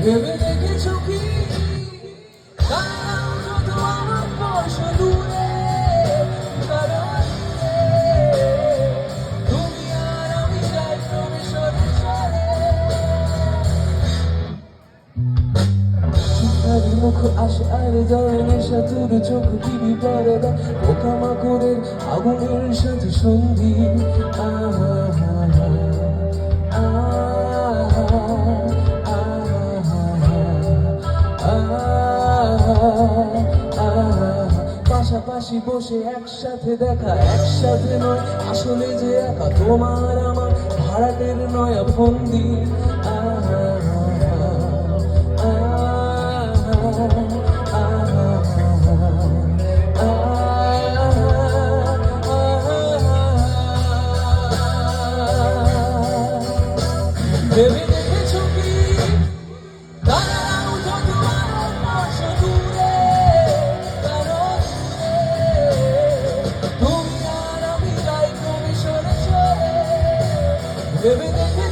ভেবে দেখেছো কি দাঁড়াও যত আমার বর্ষ দূরে, কারণ তুমি আর আমি যাই ক্রমে সরে সরে। শিখারি মুখ আসে আর যায় নেশা, তোর চোখ টিভি পরদা পোকামাকড়ের আগুনের সাথে সন্ধি। আহা পাশাপাশি বসে একসাথে দেখা, একসাথে নয় আসলে যে একা তোমার আমার ভাড়াটের নয়া ফন্দি। ভেবে দেখেছো কি দাঁড়াও যত আমার বর্ষ দূরে, কারণ তুমি আর আমি যাই ক্রমে সরে সরে। ভেবে দেখে